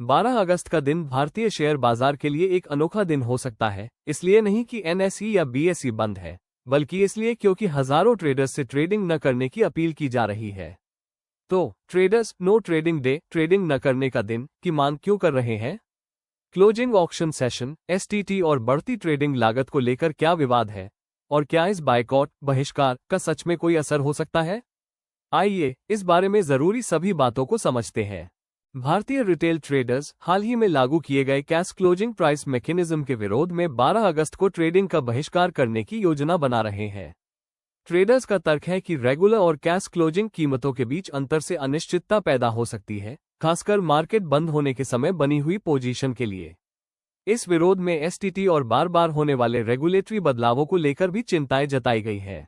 12 अगस्त का दिन भारतीय शेयर बाजार के लिए एक अनोखा दिन हो सकता है, इसलिए नहीं कि एनएसई या बीएसई बंद है, बल्कि इसलिए क्योंकि हजारों ट्रेडर्स से ट्रेडिंग न करने की अपील की जा रही है। तो traders no trading day, trading न करने का दिन की मांग क्यों कर रहे हैं? क्लोजिंग ऑक्शन सेशन एसटीटी और बढ़ती ट्रेडिंग लागत को लेकर क्या विवाद है, और क्या इस बायकॉट बहिष्कार का सच में कोई असर हो सकता है? आइए इस बारे में जरूरी सभी बातों को समझते हैं। भारतीय रिटेल ट्रेडर्स हाल ही में लागू किए गए कैश क्लोजिंग प्राइस मैकेनिज्म के विरोध में 12 अगस्त को ट्रेडिंग का बहिष्कार करने की योजना बना रहे हैं। ट्रेडर्स का तर्क है कि रेगुलर और कैश क्लोजिंग कीमतों के बीच अंतर से अनिश्चितता पैदा हो सकती है, खासकर मार्केट बंद होने के समय बनी हुई पोजीशन के लिए। इस विरोध में एसटीटी और बार बार होने वाले रेगुलेटरी बदलावों को लेकर भी चिंताएं जताई गई है।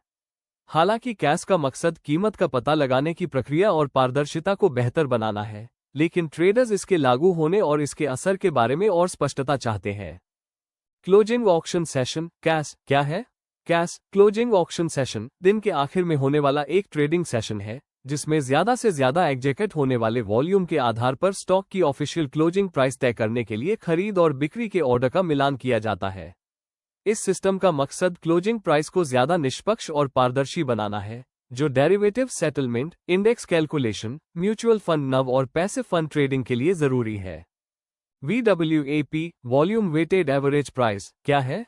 हालांकि कैश का मकसद कीमत का पता लगाने की प्रक्रिया और पारदर्शिता को बेहतर बनाना है, लेकिन ट्रेडर्स इसके लागू होने और इसके असर के बारे में और स्पष्टता चाहते हैं। क्लोजिंग ऑक्शन सेशन कैश क्या है? कैश क्लोजिंग ऑक्शन सेशन दिन के आखिर में होने वाला एक ट्रेडिंग सेशन है, जिसमें ज्यादा से ज्यादा एग्जीक्यूट होने वाले वॉल्यूम के आधार पर स्टॉक की ऑफिशियल क्लोजिंग प्राइस तय करने के लिए खरीद और बिक्री के ऑर्डर का मिलान किया जाता है। इस सिस्टम का मकसद क्लोजिंग प्राइस को ज्यादा निष्पक्ष और पारदर्शी बनाना है, जो derivative settlement, index calculation, mutual fund नव और पैसिव फंड ट्रेडिंग के लिए जरूरी है। VWAP volume weighted average price क्या है?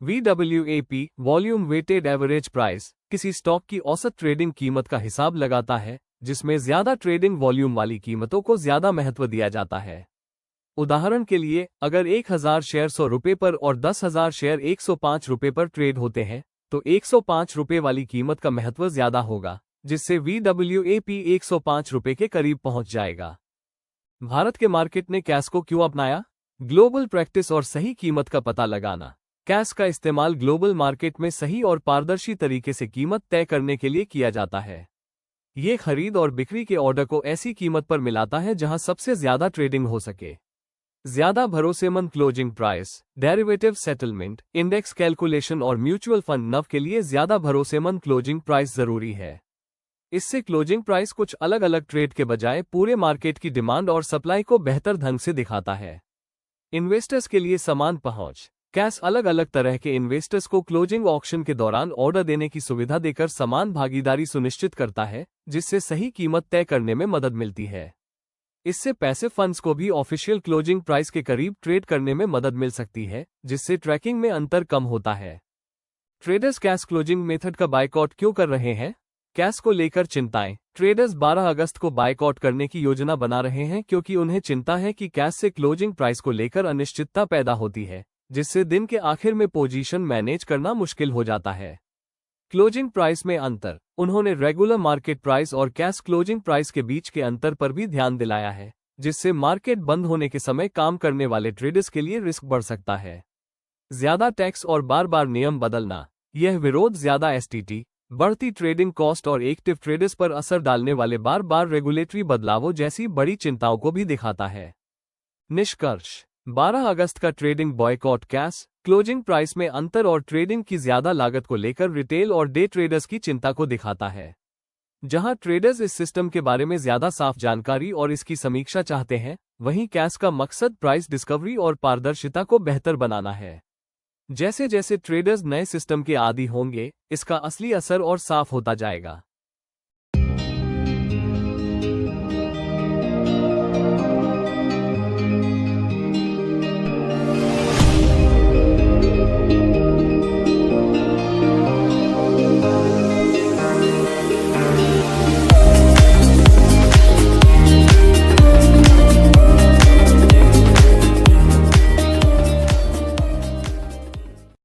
VWAP volume weighted average price किसी स्टॉक की औसत ट्रेडिंग कीमत का हिसाब लगाता है, जिसमें ज्यादा ट्रेडिंग वॉल्यूम वाली कीमतों को ज्यादा महत्व दिया जाता है। उदाहरण के लिए, अगर 1000 शेयर 100 रुपये पर और 10,000 शेयर 105 रुपये पर ट्रेड होते हैं, तो 105 रुपये वाली कीमत का महत्व ज्यादा होगा, जिससे VWAP 105 रुपये के करीब पहुंच जाएगा। भारत के मार्केट ने कैश को क्यों अपनाया? ग्लोबल प्रैक्टिस और सही कीमत का पता लगाना। कैश का इस्तेमाल ग्लोबल मार्केट में सही और पारदर्शी तरीके से कीमत तय करने के लिए किया जाता है। ये खरीद और बिक्री के ऑर्डर को ऐसी कीमत पर मिलाता है जहां सबसे ज्यादा ट्रेडिंग हो सके। ज्यादा भरोसेमंद closing price, derivative settlement, index calculation और म्यूचुअल फंड नव के लिए ज्यादा भरोसेमंद क्लोजिंग प्राइस जरूरी है। इससे क्लोजिंग प्राइस कुछ अलग अलग ट्रेड के बजाय पूरे मार्केट की डिमांड और सप्लाई को बेहतर ढंग से दिखाता है। इन्वेस्टर्स के लिए समान पहुंच। कैश अलग अलग तरह के इन्वेस्टर्स को क्लोजिंग ऑक्शन के दौरान ऑर्डर देने की सुविधा देकर समान भागीदारी सुनिश्चित करता है, जिससे सही कीमत तय करने में मदद मिलती है। इससे पैसिव फंड्स को भी ऑफिशियल क्लोजिंग प्राइस के करीब ट्रेड करने में मदद मिल सकती है, जिससे ट्रैकिंग में अंतर कम होता है। ट्रेडर्स कैश क्लोजिंग मेथड का बायकॉट क्यों कर रहे हैं? कैश को लेकर चिंताएं। ट्रेडर्स 12 अगस्त को बायकॉट करने की योजना बना रहे हैं क्योंकि उन्हें चिंता है कि कैश से क्लोजिंग प्राइस को लेकर अनिश्चितता पैदा होती है, जिससे दिन के आखिर में पोजीशन मैनेज करना मुश्किल हो जाता है। क्लोजिंग प्राइस में अंतर। उन्होंने रेगुलर मार्केट प्राइस और कैश क्लोजिंग प्राइस के बीच के अंतर पर भी ध्यान दिलाया है, जिससे मार्केट बंद होने के समय काम करने वाले ट्रेडर्स के लिए रिस्क बढ़ सकता है। ज्यादा टैक्स और बार बार नियम बदलना। यह विरोध ज्यादा एसटीटी, बढ़ती ट्रेडिंग कॉस्ट और एक्टिव ट्रेडर्स पर असर डालने वाले बार बार रेगुलेटरी बदलावों जैसी बड़ी चिंताओं को भी दिखाता है। निष्कर्ष: 12 अगस्त का trading boycott cash closing price में अंतर और ट्रेडिंग की ज्यादा लागत को लेकर रिटेल और डे ट्रेडर्स की चिंता को दिखाता है। जहां ट्रेडर्स इस सिस्टम के बारे में ज्यादा साफ जानकारी और इसकी समीक्षा चाहते हैं, वहीं कैश का मकसद प्राइस डिस्कवरी और पारदर्शिता को बेहतर बनाना है। जैसे जैसे ट्रेडर्स नए सिस्टम के आदी होंगे, इसका असली असर और साफ होता जाएगा।